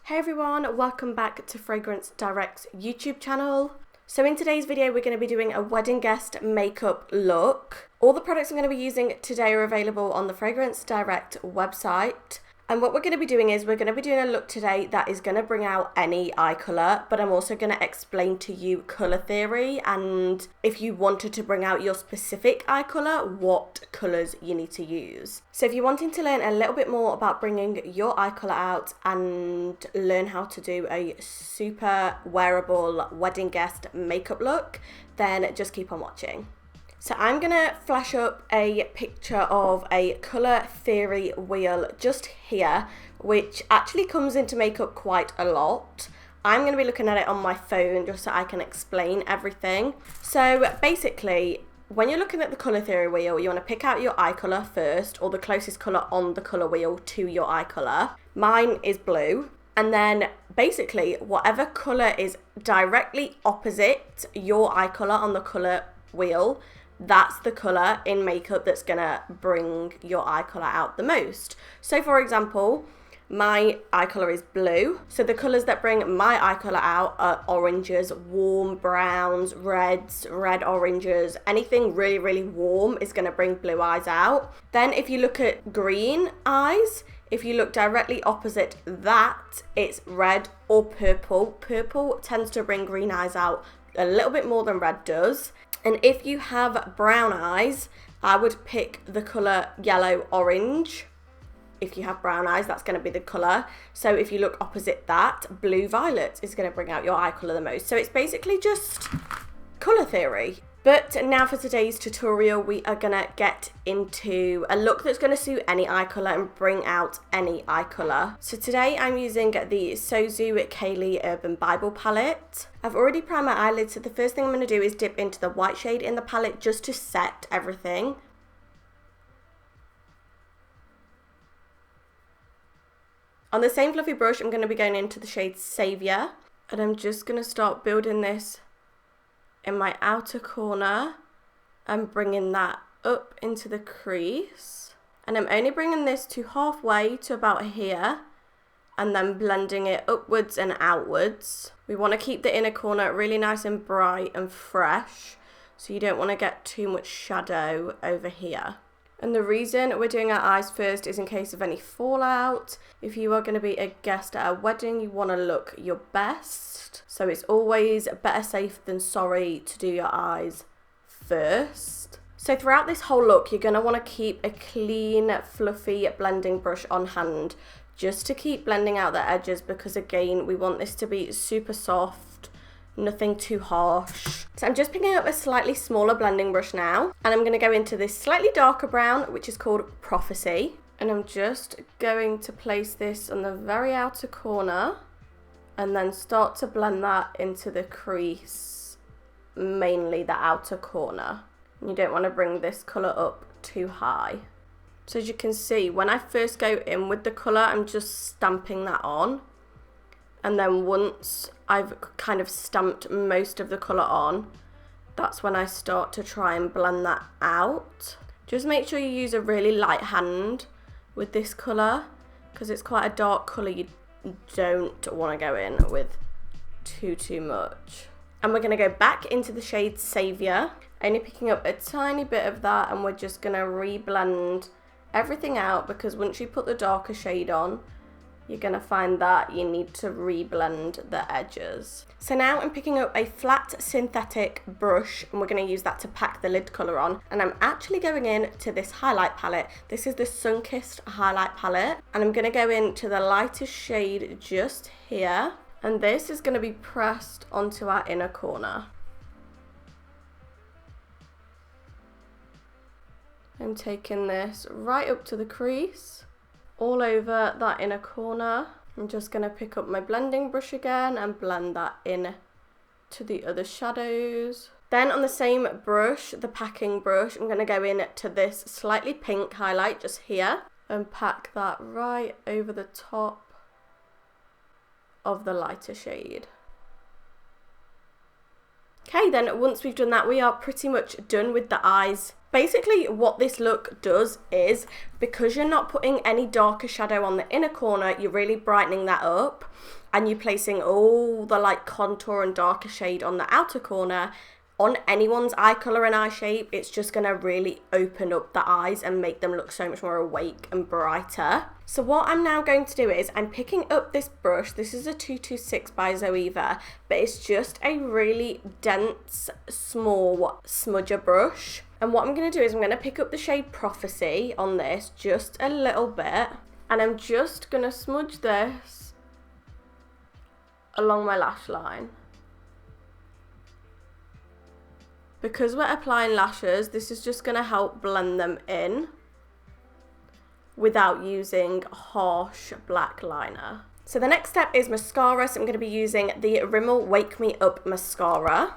Hey everyone, welcome back to Fragrance Direct's YouTube channel. So in today's video we're going to be doing a wedding guest makeup look. All the products I'm going to be using today are available on the Fragrance Direct website. And what we're going to be doing is we're going to be doing a look today that is going to bring out any eye colour, but I'm also going to explain to you colour theory and if you wanted to bring out your specific eye colour, what colours you need to use. So if you're wanting to learn a little bit more about bringing your eye colour out and learn how to do a super wearable wedding guest makeup look, then just keep on watching. So I'm going to flash up a picture of a colour theory wheel just here, which actually comes into makeup quite a lot. I'm going to be looking at it on my phone just so I can explain everything. So basically, when you're looking at the colour theory wheel, you want to pick out your eye colour first, or the closest colour on the colour wheel to your eye colour. Mine is blue. And then basically, whatever colour is directly opposite your eye colour on the colour wheel, that's the colour in makeup that's going to bring your eye colour out the most. So for example, my eye colour is blue. So the colours that bring my eye colour out are oranges, warm browns, reds, red oranges. Anything really, really warm is going to bring blue eyes out. Then if you look at green eyes, if you look directly opposite that, it's red or purple. Purple tends to bring green eyes out a little bit more than red does. And if you have brown eyes, I would pick the colour yellow orange. If you have brown eyes, that's going to be the colour. So if you look opposite that, blue violet is going to bring out your eye colour the most. So it's basically just colour theory. But now for today's tutorial, we are going to get into a look that's going to suit any eye colour and bring out any eye colour. So today I'm using the Sozu Kaylee Urban Bible palette. I've already primed my eyelids, so the first thing I'm going to do is dip into the white shade in the palette just to set everything. On the same fluffy brush, I'm going to be going into the shade Saviour, and I'm just going to start building this in my outer corner and bringing that up into the crease. And I'm only bringing this to halfway to about here and then blending it upwards and outwards. We want to keep the inner corner really nice and bright and fresh, so you don't want to get too much shadow over here. And the reason we're doing our eyes first is in case of any fallout. If you are going to be a guest at a wedding, you want to look your best. So it's always better safe than sorry to do your eyes first. So throughout this whole look, you're going to want to keep a clean, fluffy blending brush on hand just to keep blending out the edges, because again, we want this to be super soft, nothing too harsh. So I'm just picking up a slightly smaller blending brush now, and I'm going to go into this slightly darker brown, which is called Prophecy. And I'm just going to place this on the very outer corner and then start to blend that into the crease, mainly the outer corner. You don't want to bring this colour up too high. So as you can see, when I first go in with the colour, I'm just stamping that on. And then once I've kind of stamped most of the colour on, that's when I start to try and blend that out. Just make sure you use a really light hand with this colour, because it's quite a dark colour. You don't want to go in with too much. And we're going to go back into the shade Saviour, only picking up a tiny bit of that, and we're just going to reblend everything out, because once you put the darker shade on, you're going to find that you need to reblend the edges. So now I'm picking up a flat synthetic brush, and we're going to use that to pack the lid colour on. And I'm actually going in to this highlight palette. This is the Sunkissed highlight palette. And I'm going to go into the lightest shade just here. And this is going to be pressed onto our inner corner. I'm taking this right up to the crease, all over that inner corner. I'm just going to pick up my blending brush again and blend that in to the other shadows. Then on the same brush, the packing brush, I'm going to go in to this slightly pink highlight just here and pack that right over the top of the lighter shade. Okay, then once we've done that, we are pretty much done with the eyes. Basically, what this look does is, because you're not putting any darker shadow on the inner corner, you're really brightening that up, and you're placing all the like contour and darker shade on the outer corner. On anyone's eye colour and eye shape, it's just going to really open up the eyes and make them look so much more awake and brighter. So what I'm now going to do is I'm picking up this brush. This is a 226 by Zoeva, but it's just a really dense, small smudger brush. And what I'm going to do is I'm going to pick up the shade Prophecy on this just a little bit, and I'm just going to smudge this along my lash line. Because we're applying lashes, this is just going to help blend them in without using harsh black liner. So the next step is mascara. So I'm going to be using the Rimmel Wake Me Up mascara.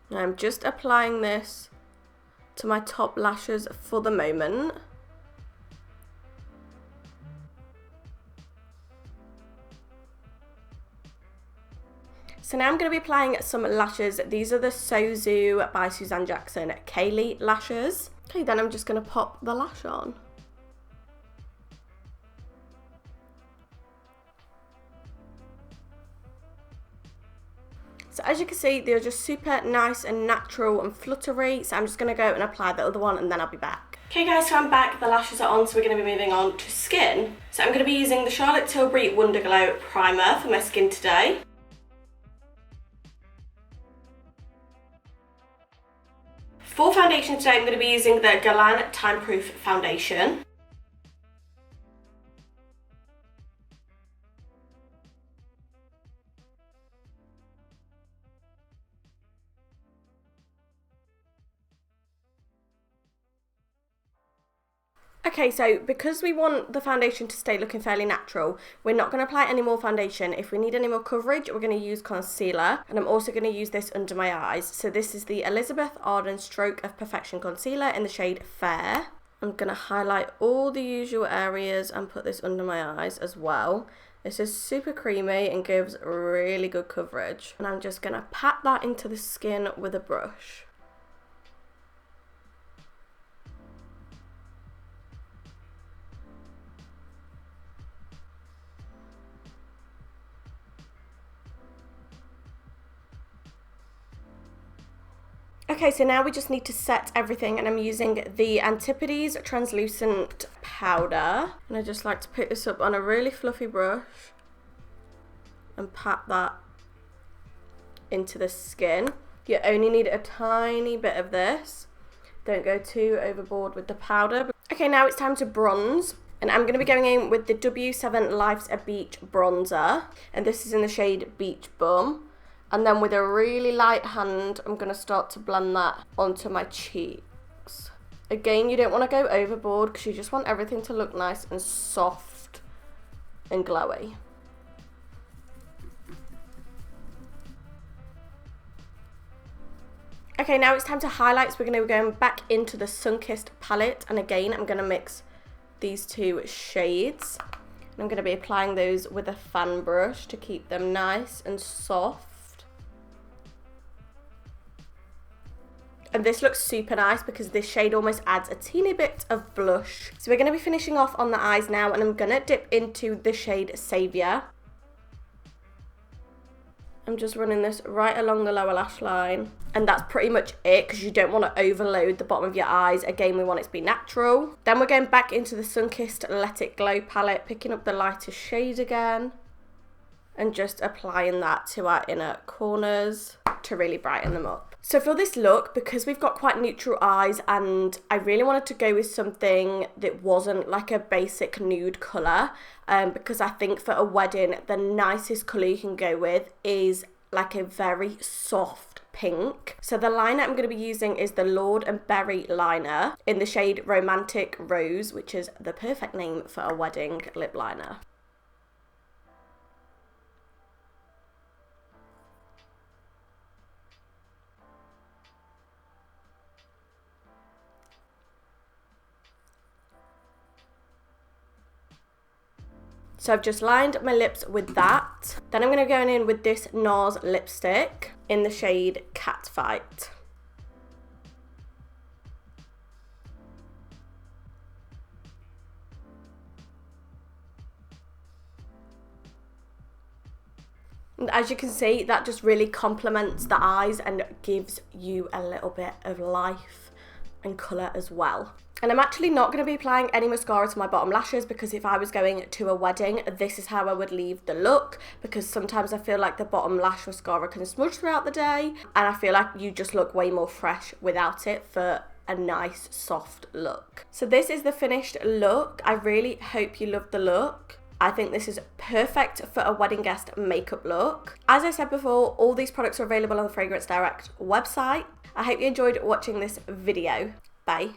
And I'm just applying this to my top lashes for the moment. So now I'm going to be applying some lashes. These are the Sozu by Suzanne Jackson Kaylee lashes. Okay, then I'm just going to pop the lash on. So as you can see, they're just super nice and natural and fluttery. So I'm just going to go and apply the other one and then I'll be back. Okay guys, so I'm back. The lashes are on, so we're going to be moving on to skin. So I'm going to be using the Charlotte Tilbury Wonder Glow Primer for my skin today. For foundation today, I'm going to be using the Galan Time Proof Foundation. Okay, so because we want the foundation to stay looking fairly natural, we're not going to apply any more foundation. If we need any more coverage, we're going to use concealer. And I'm also going to use this under my eyes. So this is the Elizabeth Arden Stroke of Perfection Concealer in the shade Fair. I'm going to highlight all the usual areas and put this under my eyes as well. This is super creamy and gives really good coverage. And I'm just going to pat that into the skin with a brush. Okay, so now we just need to set everything, and I'm using the Antipodes Translucent Powder. And I just like to pick this up on a really fluffy brush and pat that into the skin. You only need a tiny bit of this. Don't go too overboard with the powder. Okay, now it's time to bronze. And I'm going to be going in with the W7 Life's a Beach Bronzer. And this is in the shade Beach Bum. And then with a really light hand, I'm going to start to blend that onto my cheeks. Again, you don't want to go overboard because you just want everything to look nice and soft and glowy. Okay, now it's time to highlight. So we're going to be going back into the Sunkissed palette. And again, I'm going to mix these two shades. And I'm going to be applying those with a fan brush to keep them nice and soft. And this looks super nice because this shade almost adds a teeny bit of blush. So we're going to be finishing off on the eyes now, and I'm going to dip into the shade Saviour. I'm just running this right along the lower lash line. And that's pretty much it because you don't want to overload the bottom of your eyes. Again, we want it to be natural. Then we're going back into the Sunkissed Let It Glow palette, picking up the lighter shade again. And just applying that to our inner corners to really brighten them up. So for this look, because we've got quite neutral eyes and I really wanted to go with something that wasn't like a basic nude colour, because I think for a wedding, the nicest colour you can go with is like a very soft pink. So the liner I'm going to be using is the Lord and Berry liner in the shade Romantic Rose, which is the perfect name for a wedding lip liner. So I've just lined my lips with that. Then I'm going to go in with this NARS lipstick in the shade Catfight. And as you can see, that just really complements the eyes and gives you a little bit of life and colour as well. And I'm actually not going to be applying any mascara to my bottom lashes, because if I was going to a wedding, this is how I would leave the look, because sometimes I feel like the bottom lash mascara can smudge throughout the day, and I feel like you just look way more fresh without it for a nice soft look. So this is the finished look. I really hope you love the look. I think this is perfect for a wedding guest makeup look. As I said before, all these products are available on the Fragrance Direct website. I hope you enjoyed watching this video. Bye.